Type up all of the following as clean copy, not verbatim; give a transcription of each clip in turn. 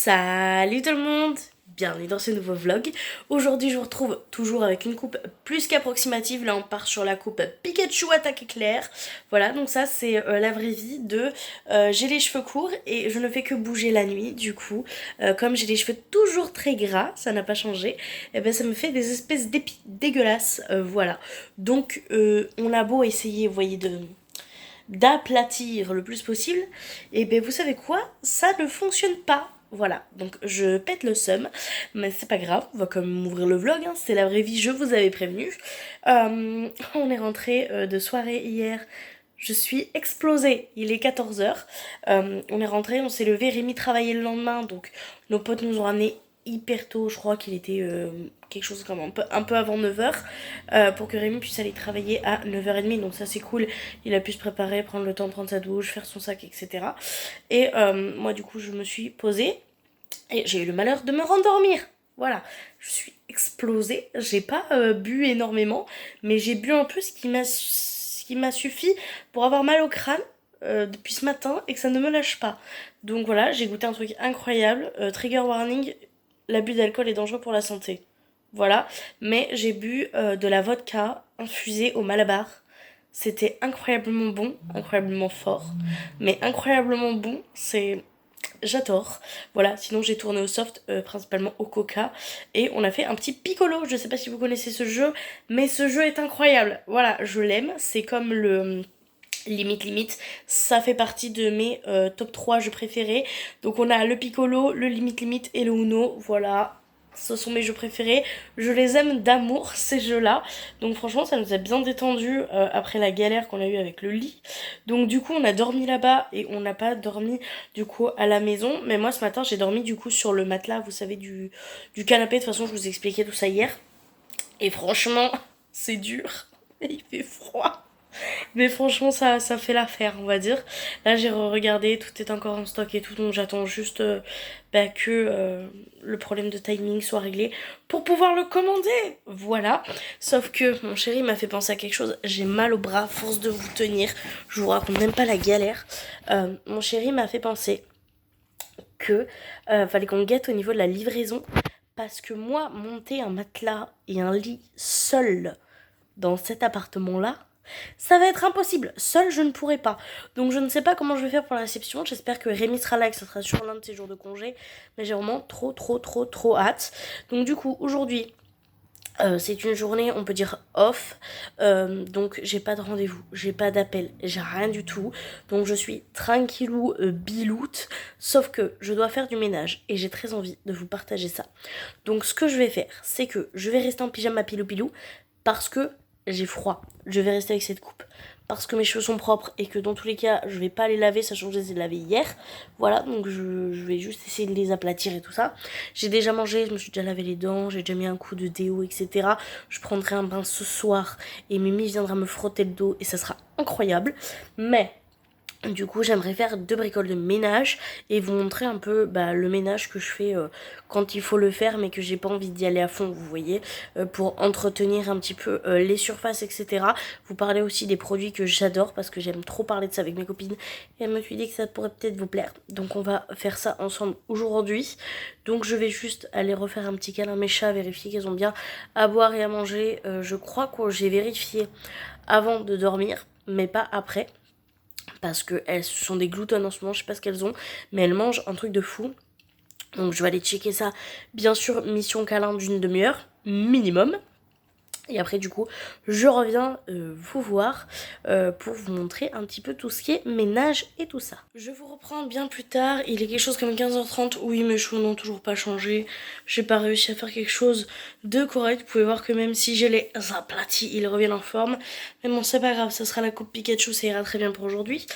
Salut tout le monde, bienvenue dans ce nouveau vlog. Aujourd'hui je vous retrouve toujours avec une coupe plus qu'approximative. Là on part sur la coupe Pikachu attaque éclair. Voilà, donc ça c'est la vraie vie de j'ai les cheveux courts et je ne fais que bouger la nuit. Du coup comme j'ai les cheveux toujours très gras, ça n'a pas changé, et ben ça me fait des espèces d'épis dégueulasses. Voilà, donc on a beau essayer, vous voyez, d'aplatir le plus possible, et ben vous savez quoi, ça ne fonctionne pas. Voilà, donc je pète le seum, mais c'est pas grave, on va quand même ouvrir le vlog, hein, c'est la vraie vie, je vous avais prévenu. On est rentré de soirée hier, je suis explosée, il est 14h. On est rentré, on s'est levé, Rémi travaillait le lendemain, donc nos potes nous ont ramené hyper tôt, je crois qu'il était quelque chose comme un peu avant 9h, pour que Rémi puisse aller travailler à 9h30, donc ça c'est cool, il a pu se préparer, prendre le temps de prendre sa douche, faire son sac, etc. Et moi du coup je me suis posée, et j'ai eu le malheur de me rendormir. Voilà, je suis explosée, j'ai pas bu énormément, mais j'ai bu un peu ce qui m'a suffi pour avoir mal au crâne depuis ce matin et que ça ne me lâche pas. Donc voilà, j'ai goûté un truc incroyable, trigger warning, l'abus d'alcool est dangereux pour la santé. Voilà, mais j'ai bu de la vodka infusée au Malabar. C'était incroyablement bon, incroyablement fort, mais incroyablement bon, c'est... J'adore. Voilà, sinon j'ai tourné au soft, principalement au coca. Et on a fait un petit piccolo. Je sais pas si vous connaissez ce jeu, mais ce jeu est incroyable. Voilà, je l'aime. C'est comme le limite. Ça fait partie de mes top 3 jeux préférés. Donc on a le piccolo, le limite et le Uno. Voilà. Ce sont mes jeux préférés. Je les aime d'amour, ces jeux-là. Donc franchement, ça nous a bien détendu après la galère qu'on a eue avec le lit. Donc du coup, on a dormi là-bas et on n'a pas dormi du coup à la maison. Mais moi, ce matin, j'ai dormi du coup sur le matelas, vous savez, du canapé. De toute façon, je vous expliquais tout ça hier. Et franchement, c'est dur. Et il fait froid. Mais franchement, ça fait l'affaire, on va dire. Là, j'ai regardé, tout est encore en stock et tout, donc j'attends juste que le problème de timing soit réglé pour pouvoir le commander. Voilà. Sauf que mon chéri m'a fait penser à quelque chose. J'ai mal au bras, force de vous tenir. Je vous raconte même pas la galère. Mon chéri m'a fait penser que fallait qu'on guette au niveau de la livraison. Parce que moi, monter un matelas et un lit seul dans cet appartement-là, ça va être impossible. Seule, je ne pourrai pas. Donc, je ne sais pas comment je vais faire pour la réception. J'espère que Rémi sera là et que ce sera sur l'un de ses jours de congé. Mais j'ai vraiment trop hâte. Donc, du coup, aujourd'hui, c'est une journée, on peut dire off. Donc, j'ai pas de rendez-vous, j'ai pas d'appel, j'ai rien du tout. Donc, je suis tranquillou, biloute. Sauf que je dois faire du ménage et j'ai très envie de vous partager ça. Donc, ce que je vais faire, c'est que je vais rester en pyjama pilou parce que j'ai froid. Je vais rester avec cette coupe parce que mes cheveux sont propres et que dans tous les cas je vais pas les laver, sachant que je les ai lavés hier. Voilà, donc je vais juste essayer de les aplatir et tout ça. J'ai déjà mangé, je me suis déjà lavé les dents, j'ai déjà mis un coup de déo, etc. Je prendrai un bain ce soir et Mimi viendra me frotter le dos et ça sera incroyable. Mais du coup, j'aimerais faire 2 bricoles de ménage et vous montrer un peu le ménage que je fais quand il faut le faire, mais que j'ai pas envie d'y aller à fond, vous voyez, pour entretenir un petit peu les surfaces, etc. Vous parler aussi des produits que j'adore parce que j'aime trop parler de ça avec mes copines et elle me suis dit que ça pourrait peut-être vous plaire. Donc on va faire ça ensemble aujourd'hui. Donc je vais juste aller refaire un petit câlin à mes chats, vérifier qu'elles ont bien à boire et à manger. Je crois que j'ai vérifié avant de dormir, mais pas après. Parce qu'elles sont des gloutonnes en ce moment, je sais pas ce qu'elles ont, mais elles mangent un truc de fou. Donc je vais aller checker ça, bien sûr, mission câlin d'une demi-heure, minimum. Et après du coup je reviens vous voir pour vous montrer un petit peu tout ce qui est ménage et tout ça. Je vous reprends bien plus tard, il est quelque chose comme 15h30, oui mes cheveux n'ont toujours pas changé, j'ai pas réussi à faire quelque chose de correct, vous pouvez voir que même si je les aplatis, ils reviennent en forme. Mais bon c'est pas grave, ça sera la coupe Pikachu, ça ira très bien pour aujourd'hui.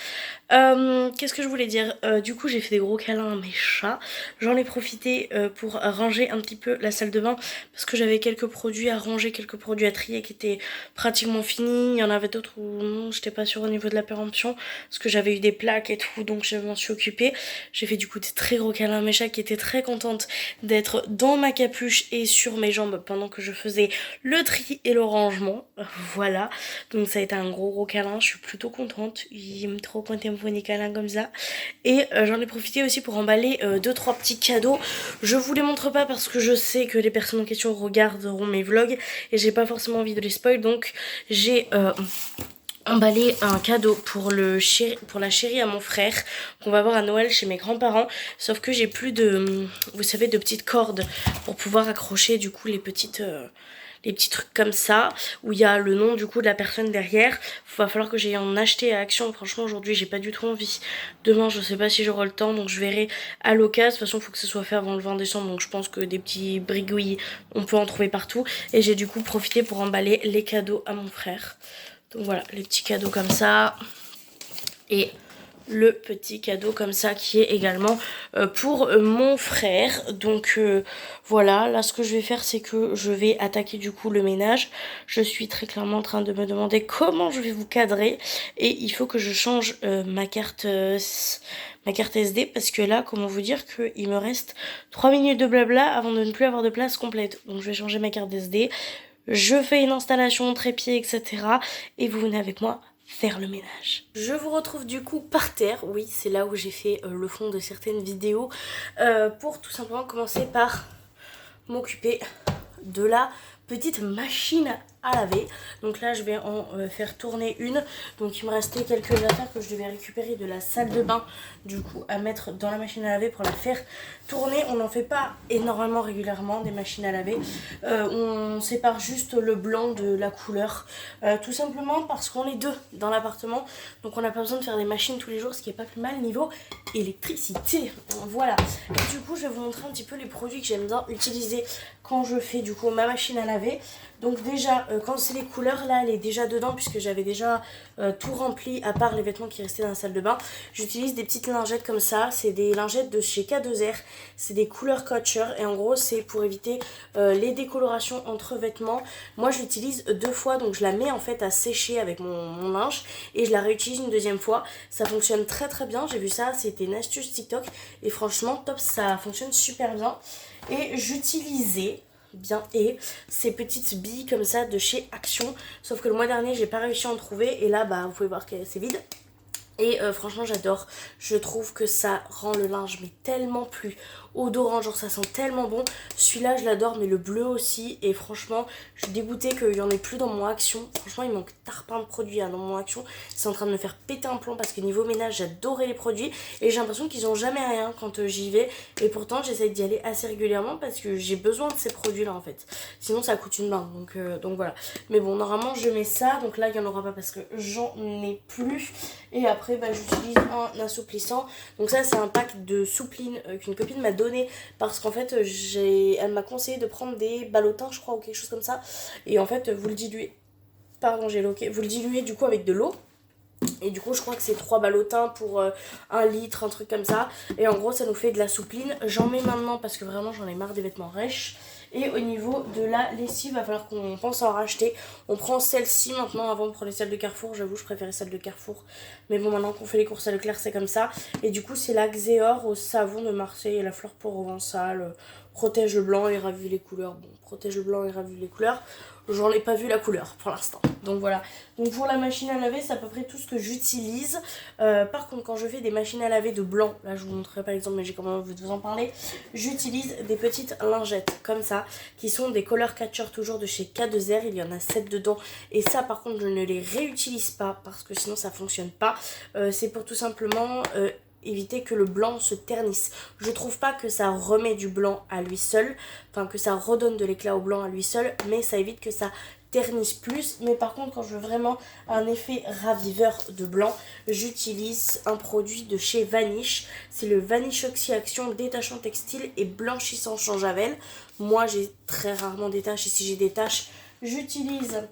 Qu'est-ce que je voulais dire, du coup j'ai fait des gros câlins à mes chats, j'en ai profité pour ranger un petit peu la salle de bain parce que j'avais quelques produits à ranger, quelques produits produits à trier qui étaient pratiquement finis. Il y en avait d'autres où non, j'étais pas sûre au niveau de la péremption parce que j'avais eu des plaques et tout, donc je m'en suis occupée. J'ai fait du coup des très gros câlins à Mécha qui était très contente d'être dans ma capuche et sur mes jambes pendant que je faisais le tri et le rangement. Voilà, donc ça a été un gros câlin, je suis plutôt contente. Il aime trop quand il me fait des câlins comme ça. Et j'en ai profité aussi pour emballer 2-3 petits cadeaux. Je vous les montre pas parce que je sais que les personnes en question regarderont mes vlogs et j'ai pas forcément envie de les spoil, donc j'ai emballé un cadeau pour la chérie à mon frère qu'on va voir à Noël chez mes grands-parents, sauf que j'ai plus de, vous savez, de petites cordes pour pouvoir accrocher du coup les petits trucs comme ça où il y a le nom du coup de la personne derrière. Il va falloir que j'aille en acheter à Action. Franchement aujourd'hui j'ai pas du tout envie. Demain je sais pas si j'aurai le temps, donc je verrai à l'occasion. De toute façon il faut que ce soit fait avant le 20 décembre, donc je pense que des petits brigouilles on peut en trouver partout. Et j'ai du coup profité pour emballer les cadeaux à mon frère. Donc voilà, les petits cadeaux comme ça. Et le petit cadeau comme ça qui est également pour mon frère. Donc voilà, là ce que je vais faire c'est que je vais attaquer du coup le ménage. Je suis très clairement en train de me demander comment je vais vous cadrer. Et il faut que je change ma carte SD parce que là, comment vous dire qu'il me reste 3 minutes de blabla avant de ne plus avoir de place complète. Donc je vais changer ma carte SD. Je fais une installation trépied, etc. Et vous venez avec moi faire le ménage. Je vous retrouve du coup par terre. Oui, c'est là où j'ai fait le fond de certaines vidéos. Pour tout simplement commencer par m'occuper de la petite machine à laver. Donc là je vais en faire tourner une. Donc il me restait quelques affaires que je devais récupérer de la salle de bain du coup à mettre dans la machine à laver pour la faire tourner. On n'en fait pas énormément régulièrement des machines à laver. On sépare juste le blanc de la couleur. Tout simplement parce qu'on est deux dans l'appartement. Donc on n'a pas besoin de faire des machines tous les jours, ce qui est pas plus mal niveau électricité. Voilà. Et du coup je vais vous montrer un petit peu les produits que j'aime bien utiliser quand je fais du coup ma machine à laver. Donc déjà quand c'est les couleurs là elle est déjà dedans puisque j'avais déjà tout rempli à part les vêtements qui restaient dans la salle de bain. J'utilise des petites lingettes comme ça, c'est des lingettes de chez K2R, c'est des couleurs Kutcher et en gros c'est pour éviter les décolorations entre vêtements. Moi je l'utilise 2 fois, donc je la mets en fait à sécher avec mon linge et je la réutilise une deuxième fois. Ça fonctionne très très bien, j'ai vu ça, c'était une astuce TikTok et franchement top, ça fonctionne super bien. Et j'utilisais ces petites billes comme ça de chez Action, sauf que le mois dernier j'ai pas réussi à en trouver et là bah vous pouvez voir que c'est vide. Et franchement j'adore, je trouve que ça rend le linge mais tellement plus odorant, genre ça sent tellement bon. Celui-là je l'adore mais le bleu aussi, et franchement je suis dégoûtée qu'il n'y en ait plus dans mon Action. Franchement il manque tarpin de produits dans mon Action, c'est en train de me faire péter un plomb parce que niveau ménage j'adorais les produits et j'ai l'impression qu'ils ont jamais rien quand j'y vais, et pourtant j'essaye d'y aller assez régulièrement parce que j'ai besoin de ces produits là en fait, sinon ça coûte une blinde, donc voilà. Mais bon normalement je mets ça, donc là il n'y en aura pas parce que j'en ai plus. Et après bah, j'utilise un assouplissant. Donc ça c'est un pack de soupline qu'une copine m'a donné parce qu'en fait elle m'a conseillé de prendre des ballotins je crois ou quelque chose comme ça. Et en fait vous le diluez, pardon j'ai loqué, vous le diluez du coup avec de l'eau. Et du coup je crois que c'est 3 ballotins pour 1 litre, un truc comme ça. Et en gros ça nous fait de la soupline. J'en mets maintenant parce que vraiment j'en ai marre des vêtements rêches. Et au niveau de la lessive, il va falloir qu'on pense à en racheter. On prend celle-ci maintenant, avant on prenait celle de Carrefour. J'avoue je préférais celle de Carrefour. Mais bon maintenant qu'on fait les courses à Leclerc c'est comme ça. Et du coup c'est la Xéor au savon de Marseille et la fleur provençale. Protège le blanc et ravive les couleurs. Bon, protège le blanc et ravive les couleurs. J'en ai pas vu la couleur pour l'instant. Donc voilà. Donc pour la machine à laver, c'est à peu près tout ce que j'utilise. Par contre, quand je fais des machines à laver de blanc, là je vous montrerai pas l'exemple, mais j'ai quand même envie de vous en parler. J'utilise des petites lingettes comme ça, qui sont des Color Catcher toujours de chez K2R. Il y en a 7 dedans. Et ça, par contre, je ne les réutilise pas parce que sinon ça fonctionne pas. C'est pour tout simplement éviter que le blanc se ternisse. Je trouve pas que ça remet du blanc à lui seul, enfin que ça redonne de l'éclat au blanc à lui seul, mais ça évite que ça ternisse plus. Mais par contre quand je veux vraiment un effet raviveur de blanc, j'utilise un produit de chez Vanish. C'est le Vanish Oxy Action détachant textile et blanchissant sans javel. Moi j'ai très rarement des taches et si j'ai des taches j'utilise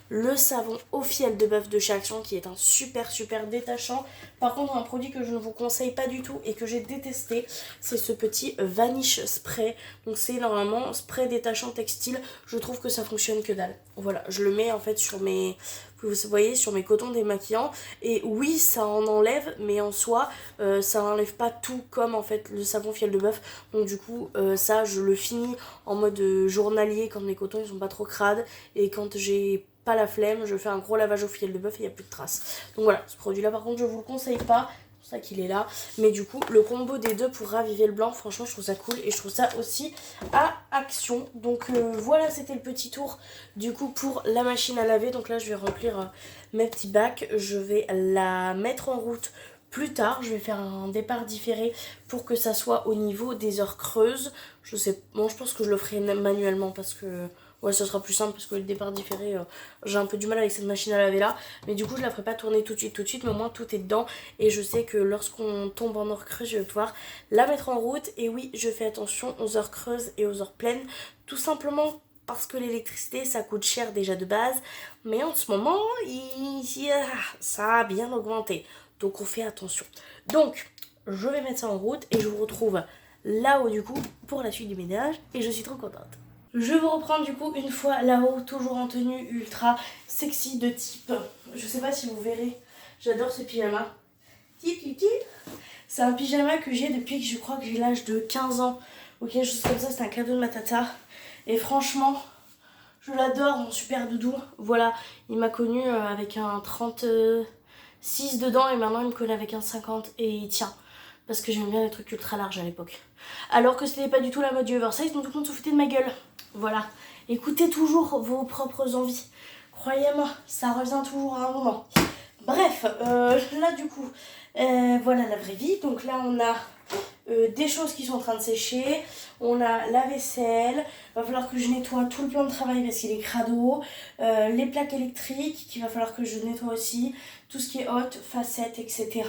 le savon au fiel de bœuf de chez Action qui est un super détachant. Par contre, un produit que je ne vous conseille pas du tout et que j'ai détesté, c'est ce petit Vanish Spray. Donc c'est normalement spray détachant textile. Je trouve que ça fonctionne que dalle. Voilà, je le mets en fait sur mes... Vous voyez, sur mes cotons démaquillants. Et oui, ça en enlève, mais en soi, ça n'enlève pas tout comme en fait le savon fiel de bœuf. Donc du coup, ça, je le finis en mode journalier quand mes cotons ils sont pas trop crades. Et quand j'ai pas la flemme, je fais un gros lavage au fiel de bœuf et il n'y a plus de traces. Donc voilà, ce produit-là, par contre, je vous le conseille pas. C'est pour ça qu'il est là. Mais du coup, le combo des deux pour raviver le blanc, franchement, je trouve ça cool. Et je trouve ça aussi à Action. Donc voilà, c'était le petit tour du coup pour la machine à laver. Donc là, je vais remplir mes petits bacs. Je vais la mettre en route plus tard. Je vais faire un départ différé pour que ça soit au niveau des heures creuses. Je sais, bon, je pense que je le ferai manuellement parce que... Ouais, ça sera plus simple parce que le départ différé, j'ai un peu du mal avec cette machine à laver là. Mais du coup, je la ferai pas tourner tout de suite, mais au moins tout est dedans. Et je sais que lorsqu'on tombe en heure creuse, je vais pouvoir la mettre en route. Et oui, je fais attention aux heures creuses et aux heures pleines. Tout simplement parce que l'électricité, ça coûte cher déjà de base. Mais en ce moment, ça a bien augmenté. Donc on fait attention. Donc, je vais mettre ça en route et je vous retrouve là-haut du coup pour la suite du ménage. Et je suis trop contente. Je vous reprends du coup une fois là-haut, toujours en tenue ultra sexy de type, je sais pas si vous verrez, j'adore ce pyjama. C'est un pyjama que j'ai depuis que je crois que j'ai l'âge de 15 ans. Ok, chose comme ça, c'est un cadeau de ma tata. Et franchement, je l'adore, mon super doudou. Voilà, il m'a connue avec un 36 dedans et maintenant il me connaît avec un 50 et il tient. Parce que j'aime bien les trucs ultra larges à l'époque. Alors que c'était pas du tout la mode du oversize, donc tout le monde se foutait de ma gueule. Voilà. Écoutez toujours vos propres envies. Croyez-moi, ça revient toujours à un moment. Bref, là du coup, voilà la vraie vie. Donc là on a des choses qui sont en train de sécher. On a la vaisselle. Va falloir que je nettoie tout le plan de travail parce qu'il est crado. Les plaques électriques qu'il va falloir que je nettoie aussi. Tout ce qui est haute, facettes, etc.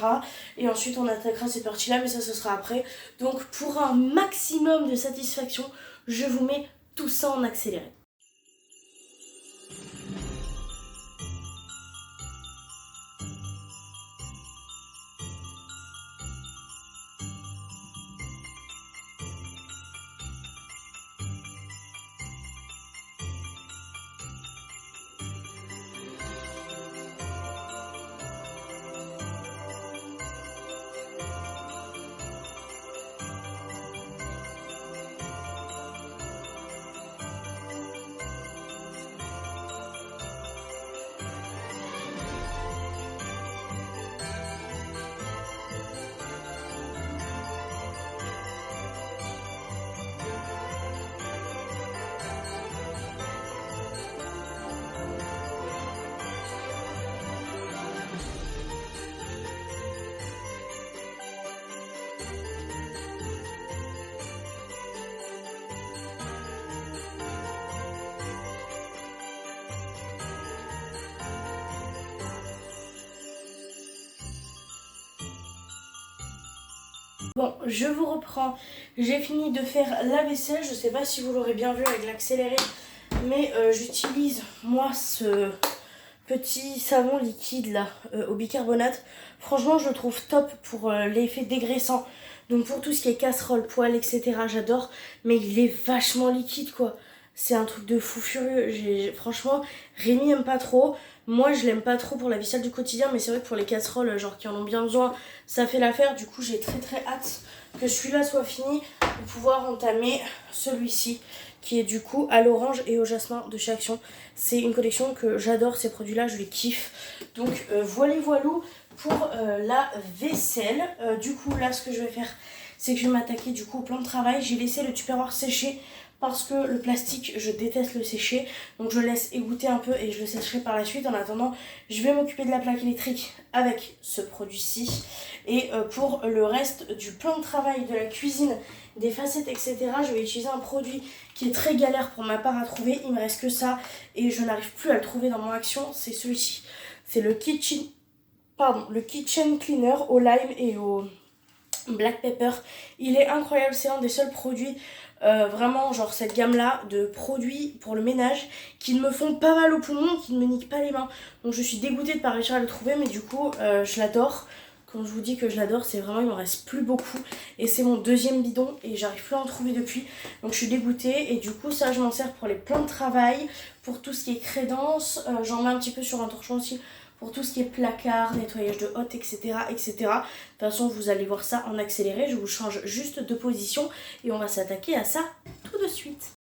Et ensuite on attaquera cette partie-là, mais ça ce sera après. Donc pour un maximum de satisfaction, je vous mets tout ça en accéléré. Bon, je vous reprends. J'ai fini de faire la vaisselle. Je sais pas si vous l'aurez bien vu avec l'accéléré, mais j'utilise moi ce petit savon liquide là au bicarbonate. Franchement, je le trouve top pour l'effet dégraissant. Donc pour tout ce qui est casserole, poêle, etc. J'adore, mais il est vachement liquide quoi. C'est un truc de fou furieux. Franchement, Rémi aime pas trop. Moi, je l'aime pas trop pour la vaisselle du quotidien, mais c'est vrai que pour les casseroles, genre qui en ont bien besoin, ça fait l'affaire. Du coup, j'ai très hâte que celui-là soit fini pour pouvoir entamer celui-ci, qui est du coup à l'orange et au jasmin de chez Action. C'est une collection que j'adore, ces produits-là, je les kiffe. Donc, voilou pour la vaisselle. Du coup, là, ce que je vais faire, c'est que je vais m'attaquer du coup au plan de travail. J'ai laissé le tupperware sécher parce que le plastique, je déteste le sécher. Donc je laisse égoutter un peu et je le sécherai par la suite. En attendant, je vais m'occuper de la plaque électrique avec ce produit-ci. Et pour le reste du plan de travail, de la cuisine, des facettes, etc., je vais utiliser un produit qui est très galère pour ma part à trouver. Il me reste que ça et je n'arrive plus à le trouver dans mon Action. C'est celui-ci. C'est le Kitchen Cleaner au lime et au Black Pepper. Il est incroyable, c'est un des seuls produits, vraiment genre cette gamme là de produits pour le ménage qui ne me font pas mal au poumon, qui ne me niquent pas les mains. Donc je suis dégoûtée de pas réussir à le trouver, mais du coup je l'adore. Quand je vous dis que je l'adore, c'est vraiment, il m'en reste plus beaucoup. Et c'est mon deuxième bidon et j'arrive plus à en trouver depuis. Donc je suis dégoûtée. Et du coup, ça, je m'en sers pour les plans de travail, pour tout ce qui est crédence. J'en mets un petit peu sur un torchon aussi pour tout ce qui est placard, nettoyage de hotte, etc., etc. De toute façon, vous allez voir ça en accéléré. Je vous change juste de position et on va s'attaquer à ça tout de suite.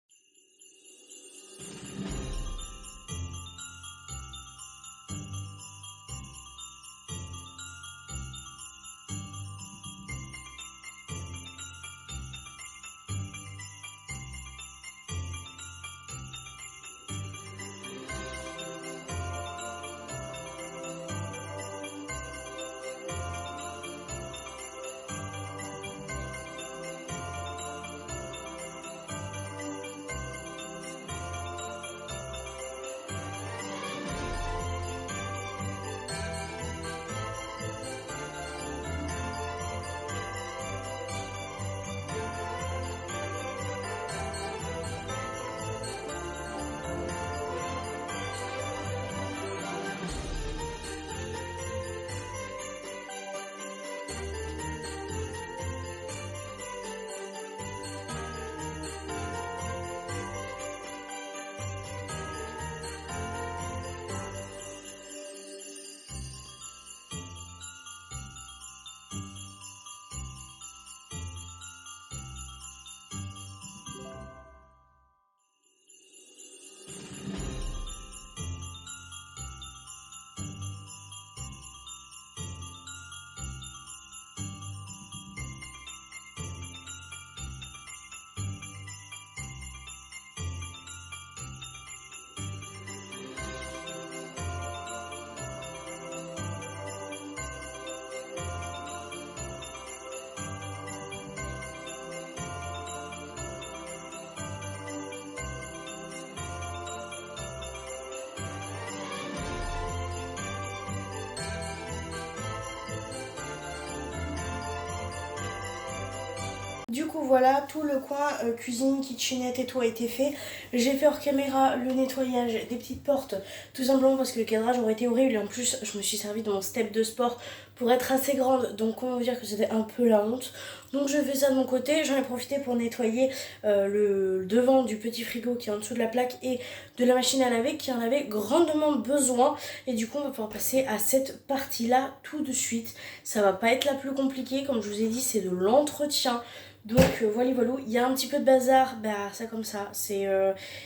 Du coup voilà, tout le coin cuisine, kitchenette et tout a été fait. J'ai fait hors caméra le nettoyage des petites portes, tout simplement parce que le cadrage aurait été horrible. Et en plus, je me suis servi de mon step de sport pour être assez grande. Donc comment vous dire que c'était un peu la honte. Donc je fais ça de mon côté. J'en ai profité pour nettoyer le devant du petit frigo qui est en dessous de la plaque et de la machine à laver qui en avait grandement besoin. Et du coup on va pouvoir passer à cette partie-là tout de suite. Ça va pas être la plus compliquée, comme je vous ai dit, c'est de l'entretien. Donc voilà, il y a un petit peu de bazar, bah ça comme ça,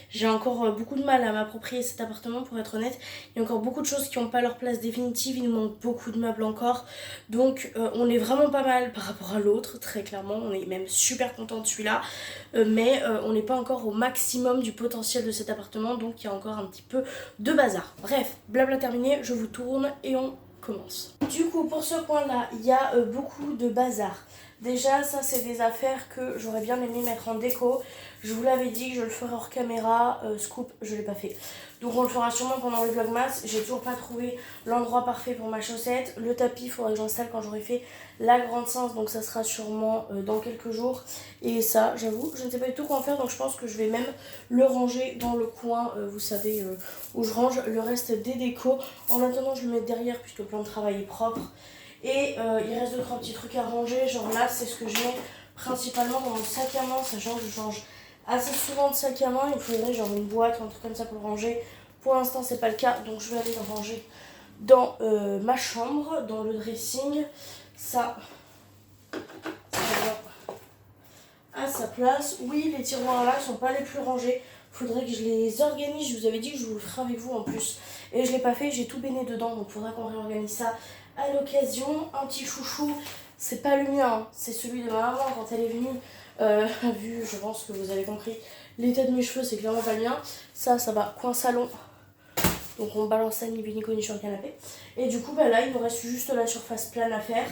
j'ai encore beaucoup de mal à m'approprier cet appartement pour être honnête. Il y a encore beaucoup de choses qui n'ont pas leur place définitive, il nous manque beaucoup de meubles encore. Donc on est vraiment pas mal par rapport à l'autre, très clairement, on est même super content de celui-là. Mais on n'est pas encore au maximum du potentiel de cet appartement, donc il y a encore un petit peu de bazar. Bref, blabla terminé, je vous tourne et on commence. Du coup pour ce point là, il y a beaucoup de bazar. Déjà, ça c'est des affaires que j'aurais bien aimé mettre en déco. Je vous l'avais dit que je le ferai hors caméra, scoop, je l'ai pas fait. Donc on le fera sûrement pendant le vlogmas. J'ai toujours pas trouvé l'endroit parfait pour ma chaussette. Le tapis, il faudra que j'installe quand j'aurai fait la grande séance, donc ça sera sûrement dans quelques jours. Et ça, j'avoue, je ne sais pas du tout quoi en faire, donc je pense que je vais même le ranger dans le coin, vous savez, où je range le reste des décos. En attendant, je le mets derrière puisque le plan de travail est propre. Et il reste 2-3 petits trucs à ranger, genre là c'est ce que je mets principalement dans mon sac à main, sachant que je change assez souvent de sac à main. Il me faudrait genre une boîte ou un truc comme ça pour le ranger. Pour l'instant c'est pas le cas, donc je vais aller le ranger dans ma chambre, dans le dressing. Ça va à sa place. Oui, les tiroirs là sont pas les plus rangés, faudrait que je les organise. Je vous avais dit que je vous le ferai avec vous en plus et je l'ai pas fait, j'ai tout baigné dedans, donc faudra qu'on réorganise ça à l'occasion. Un petit chouchou, c'est pas le mien, hein, c'est celui de ma maman quand elle est venue. Vu, je pense que vous avez compris, l'état de mes cheveux, c'est clairement pas le mien. Ça va coin salon. Donc on balance ça ni vu ni connu sur le canapé. Et du coup, bah là, il nous reste juste la surface plane à faire.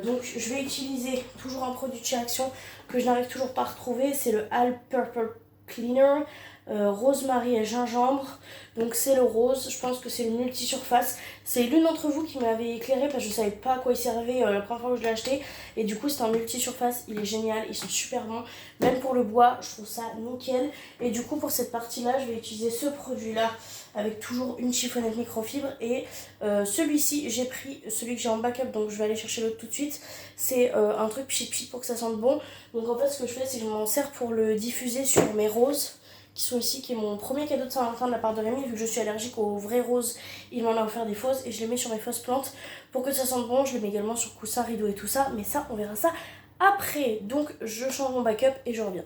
Donc je vais utiliser toujours un produit de chez Action que je n'arrive toujours pas à retrouver. C'est le All Purple Cleaner. rosemary et gingembre. Donc c'est le rose, je pense que c'est le multi-surface. C'est l'une d'entre vous qui m'avait éclairé parce que je savais pas à quoi il servait la première fois que je l'ai acheté. Et du coup c'est un multi-surface, il est génial, ils sont super bons. Même pour le bois, je trouve ça nickel. Et du coup pour cette partie-là, je vais utiliser ce produit-là avec toujours une chiffonnette microfibre. Et celui-ci, j'ai pris celui que j'ai en backup, donc je vais aller chercher l'autre tout de suite. C'est un truc pchit pchit pour que ça sente bon. Donc en fait ce que je fais, c'est que je m'en sers pour le diffuser sur mes roses qui sont ici, qui est mon premier cadeau de Saint-Valentin de la part de Rémi. Vu que je suis allergique aux vraies roses, il m'en a offert des fausses et je les mets sur mes fausses plantes pour que ça sente bon. Je les mets également sur coussin, rideau et tout ça, mais ça on verra ça après. Donc je change mon backup et je reviens.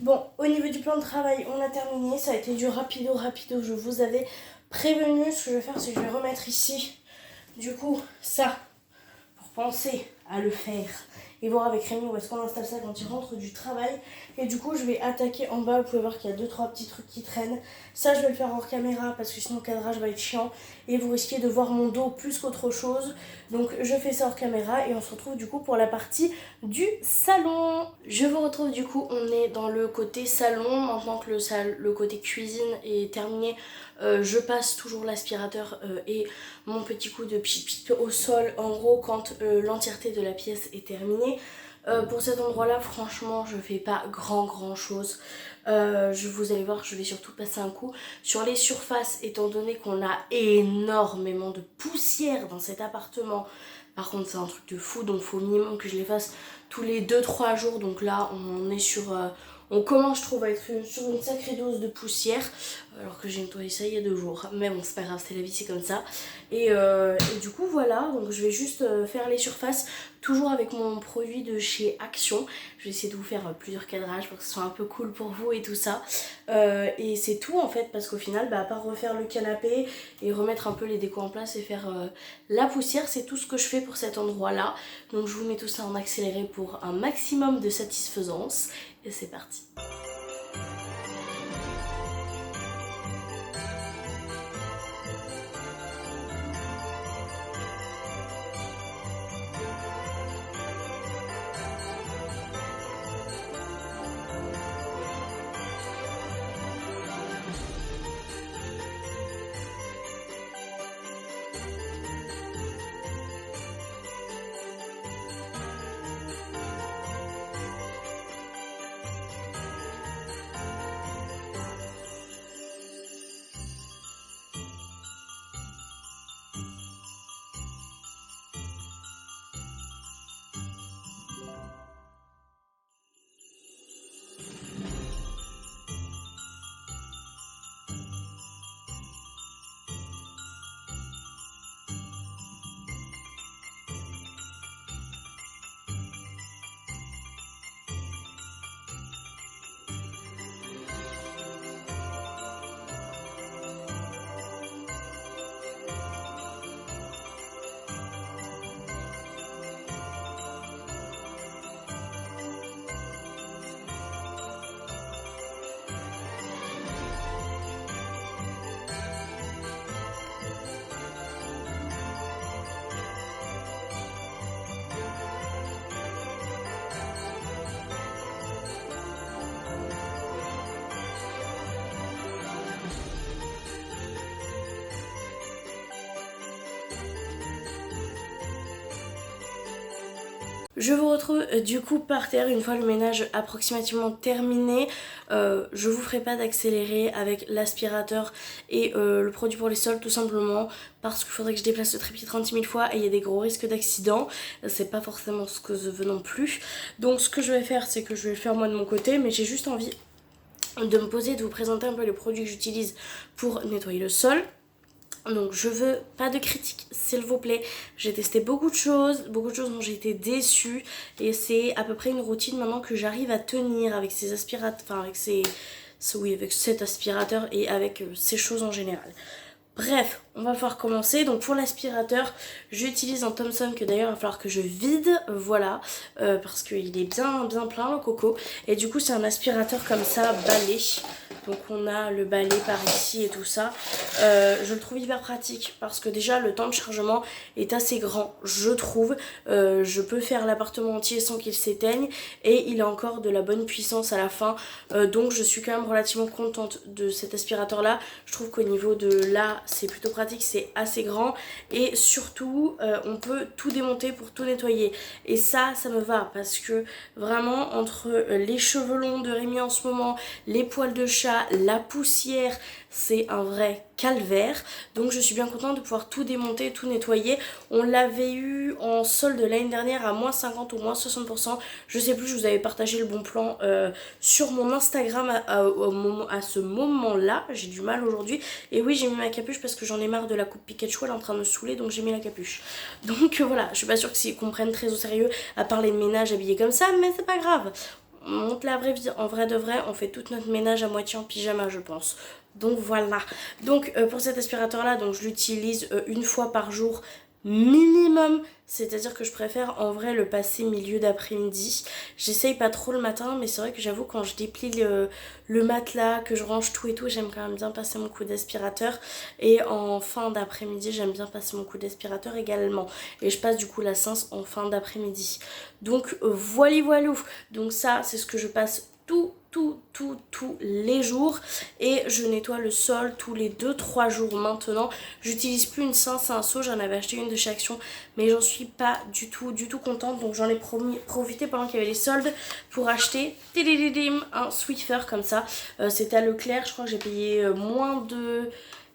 Bon, au niveau du plan de travail, on a terminé. Ça a été du rapido, rapido. Je vous avais prévenu. Ce que je vais faire, c'est que je vais remettre ici, du coup, ça, pour penser à le faire. Et voir avec Rémi où est-ce qu'on installe ça quand il rentre du travail. Et du coup, je vais attaquer en bas. Vous pouvez voir qu'il y a 2-3 petits trucs qui traînent. Ça, je vais le faire hors caméra parce que sinon le cadrage va être chiant. Et vous risquez de voir mon dos plus qu'autre chose. Donc, je fais ça hors caméra. Et on se retrouve du coup pour la partie du salon. Je vous retrouve du coup, on est dans le côté salon. Maintenant que le côté cuisine est terminé, je passe toujours l'aspirateur et mon petit coup de pipit au sol, en gros quand l'entièreté de la pièce est terminée. Pour cet endroit là, franchement je fais pas grand chose. Vous allez voir, je vais surtout passer un coup sur les surfaces, étant donné qu'on a énormément de poussière dans cet appartement. Par contre c'est un truc de fou, donc faut minimum que je les fasse tous les 2-3 jours. Donc là on est sur... on commence, je trouve, à être sur une sacrée dose de poussière, alors que j'ai nettoyé ça il y a 2 jours. Mais bon, c'est pas grave, c'est la vie, c'est comme ça. Et du coup, voilà, donc je vais juste faire les surfaces, toujours avec mon produit de chez Action. Je vais essayer de vous faire plusieurs cadrages pour que ce soit un peu cool pour vous et tout ça. Et c'est tout en fait, parce qu'au final, à part refaire le canapé et remettre un peu les décos en place et faire la poussière, c'est tout ce que je fais pour cet endroit-là. Donc je vous mets tout ça en accéléré pour un maximum de satisfaisance. Et c'est parti. Je vous retrouve du coup par terre une fois le ménage approximativement terminé. Je vous ferai pas d'accéléré avec l'aspirateur et le produit pour les sols, tout simplement parce qu'il faudrait que je déplace le trépied 36 000 fois et il y a des gros risques d'accident. C'est pas forcément ce que je veux non plus. Donc ce que je vais faire, c'est que je vais le faire moi de mon côté, mais j'ai juste envie de me poser et de vous présenter un peu les produits que j'utilise pour nettoyer le sol. Donc je veux pas de critiques s'il vous plaît. J'ai testé beaucoup de choses dont j'ai été déçue. Et c'est à peu près une routine maintenant que j'arrive à tenir avec ces aspirateurs, enfin avec oui, avec cet aspirateur et avec ces choses en général. Bref, on va pouvoir commencer. Donc pour l'aspirateur, j'utilise un Thomson que d'ailleurs il va falloir que je vide, voilà, parce qu'il est bien plein le coco. Et du coup c'est un aspirateur comme ça, balai. Donc on a le balai par ici et tout ça. Je le trouve hyper pratique parce que déjà le temps de chargement est assez grand, je trouve. Je peux faire l'appartement entier sans qu'il s'éteigne et il a encore de la bonne puissance à la fin. Donc je suis quand même relativement contente de cet aspirateur là. Je trouve qu'au niveau de là c'est plutôt pratique, c'est assez grand et surtout on peut tout démonter pour tout nettoyer. Et ça me va parce que vraiment entre les cheveux longs de Rémi en ce moment, les poils de chat, la poussière, c'est un vrai calvaire. Donc je suis bien contente de pouvoir tout démonter, tout nettoyer. On l'avait eu en solde l'année dernière à moins 50 ou moins 60%. Je sais plus, je vous avais partagé le bon plan sur mon Instagram à ce moment-là. J'ai du mal aujourd'hui. Et oui, j'ai mis ma capuche parce que j'en ai marre de la coupe Pikachu, elle est en train de me saouler, donc j'ai mis la capuche. Donc voilà, je suis pas sûre qu'on prenne très au sérieux à parler de ménage habillé comme ça, mais c'est pas grave. On monte la vraie vie, en vrai de vrai, on fait tout notre ménage à moitié en pyjama je pense. Donc voilà. Donc pour cet aspirateur là, donc je l'utilise une fois par jour minimum. C'est-à-dire que je préfère en vrai le passer milieu d'après-midi. J'essaye pas trop le matin, mais c'est vrai que j'avoue quand je déplie le matelas, que je range tout et tout, j'aime quand même bien passer mon coup d'aspirateur. Et en fin d'après-midi, j'aime bien passer mon coup d'aspirateur également. Et je passe du coup la séance en fin d'après-midi. Donc voilou. Donc ça, c'est ce que je passe tous les jours et je nettoie le sol tous les 2-3 jours maintenant. J'utilise plus une pince à un seau, j'en avais acheté une de chez Action mais j'en suis pas du tout contente, donc j'en ai profité pendant qu'il y avait les soldes pour acheter un Swiffer comme ça. C'était à Leclerc, je crois que j'ai payé moins de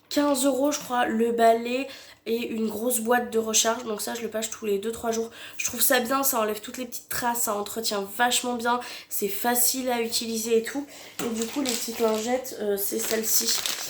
15 € je crois le balai et une grosse boîte de recharge, donc ça je le passe tous les 2-3 jours. Je trouve ça bien, ça enlève toutes les petites traces, ça entretient vachement bien, c'est facile à utiliser et tout. Et du coup les petites lingettes, c'est celle-ci,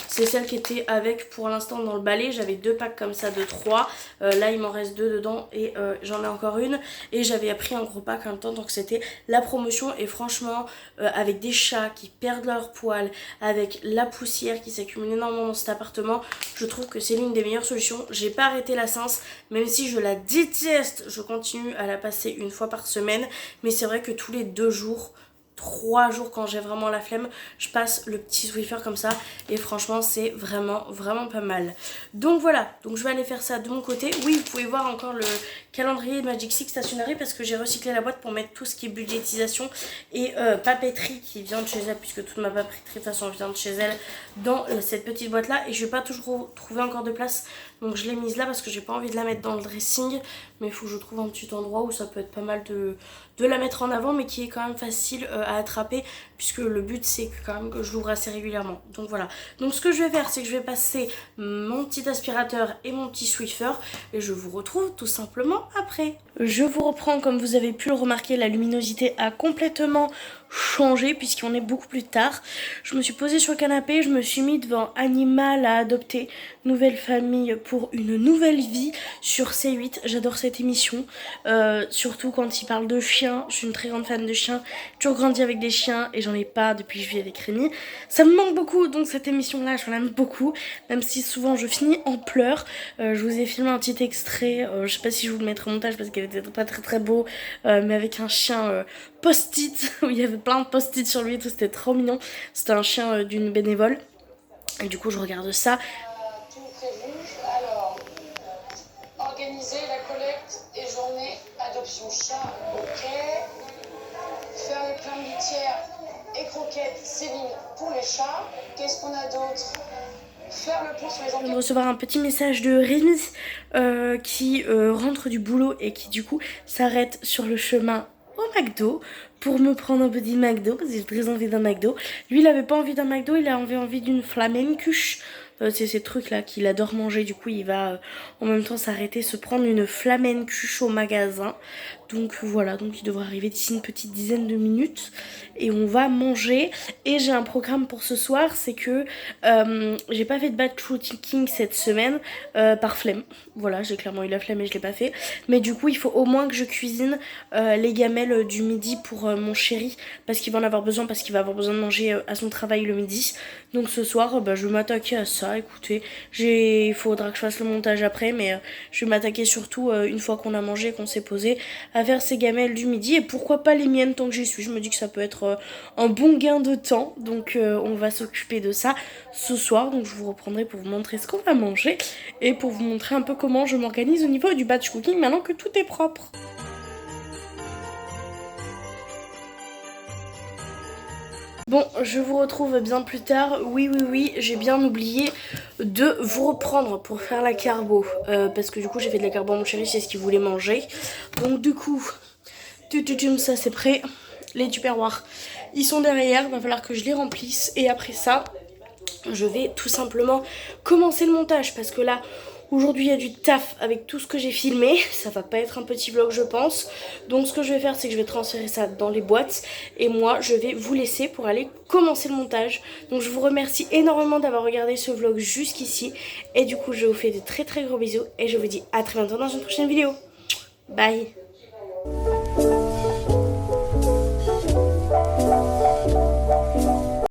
c'est celle qui était avec pour l'instant dans le balai. J'avais 2 packs comme ça de 3, là il m'en reste 2 dedans et j'en ai encore une. Et j'avais pris un gros pack en même temps, donc c'était la promotion. Et franchement avec des chats qui perdent leurs poils, avec la poussière qui s'accumule énormément dans cet appartement, je trouve que c'est l'une des meilleures solutions. J'ai pas arrêté la séance, même si je la déteste, je continue à la passer une fois par semaine. Mais c'est vrai que tous les 2 jours, 3 jours quand j'ai vraiment la flemme, je passe le petit Swiffer comme ça et franchement c'est vraiment pas mal. Donc voilà, donc je vais aller faire ça de mon côté. Oui, vous pouvez voir encore le calendrier Magic Six Stationery parce que j'ai recyclé la boîte pour mettre tout ce qui est budgétisation et papeterie qui vient de chez elle, puisque toute ma papeterie de toute façon vient de chez elle, dans cette petite boîte là. Et je vais pas toujours trouver encore de place, donc je l'ai mise là parce que j'ai pas envie de la mettre dans le dressing, mais il faut que je trouve un petit endroit où ça peut être pas mal de la mettre en avant, mais qui est quand même facile à attraper, puisque le but c'est quand même que je l'ouvre assez régulièrement. Donc voilà, donc ce que je vais faire c'est que je vais passer mon petit aspirateur et mon petit Swiffer et je vous retrouve tout simplement après. Je vous reprends. Comme vous avez pu le remarquer, la luminosité a complètement changé puisqu'on est beaucoup plus tard. Je me suis posée sur le canapé, je me suis mis devant Animal à adopter, nouvelle famille pour une nouvelle vie sur C8. J'adore cette émission, surtout quand il parle de chiens. Je suis une très grande fan de chiens, j'ai toujours grandi avec des chiens et j'en ai pas depuis que je vis avec Rémi. Ça me manque beaucoup, donc cette émission là je l'aime beaucoup, même si souvent je finis en pleurs. Je vous ai filmé un petit extrait, je sais pas si je vous le mettrai au montage parce qu'il était pas très beau, mais avec un chien post-it, où il y avait plein de post-it sur lui et tout, c'était trop mignon. C'était un chien d'une bénévole et du coup je regarde ça. Tout prévu. Alors, organiser la collecte et journée adoption chat, ok. Faire les plans de litière et croquettes, Céline, pour les chats. Qu'est-ce qu'on a d'autre? Faire le point sur les Je viens de recevoir un petit message de Rémi qui rentre du boulot et qui du coup s'arrête sur le chemin au McDo pour me prendre un petit McDo parce que j'ai très envie d'un McDo. Lui il avait pas envie d'un McDo, il avait envie d'une flamencuche. C'est ces trucs là qu'il adore manger, du coup il va en même temps s'arrêter, se prendre une flamencuche au magasin. Donc voilà, donc il devrait arriver d'ici une petite dizaine de minutes et on va manger. Et j'ai un programme pour ce soir, c'est que j'ai pas fait de batch cooking cette semaine par flemme. Voilà, j'ai clairement eu la flemme et je l'ai pas fait. Mais du coup il faut au moins que je cuisine les gamelles du midi pour mon chéri, parce qu'il va en avoir besoin, parce qu'il va avoir besoin de manger à son travail le midi. Donc ce soir je vais m'attaquer à ça. Écoutez, il faudra que je fasse le montage après, mais je vais m'attaquer surtout une fois qu'on a mangé, qu'on s'est posé, à faire ces gamelles du midi. Et pourquoi pas les miennes tant que j'y suis. Je me dis que ça peut être un bon gain de temps. Donc on va s'occuper de ça ce soir. Donc je vous reprendrai pour vous montrer ce qu'on va manger et pour vous montrer un peu comment je m'organise au niveau du batch cooking maintenant que tout est propre. Bon, je vous retrouve bien plus tard. Oui, j'ai bien oublié de vous reprendre pour faire la carbo. Parce que du coup, j'ai fait de la carbo à mon chéri, c'est ce qu'il voulait manger. Donc du coup, ça c'est prêt. Les tupperwares, ils sont derrière, va falloir que je les remplisse. Et après ça, je vais tout simplement commencer le montage. Parce que là, aujourd'hui, il y a du taf avec tout ce que j'ai filmé. Ça va pas être un petit vlog, je pense. Donc ce que je vais faire, c'est que je vais transférer ça dans les boîtes. Et moi, je vais vous laisser pour aller commencer le montage. Donc je vous remercie énormément d'avoir regardé ce vlog jusqu'ici. Et du coup, je vous fais de très très gros bisous. Et je vous dis à très bientôt dans une prochaine vidéo. Bye.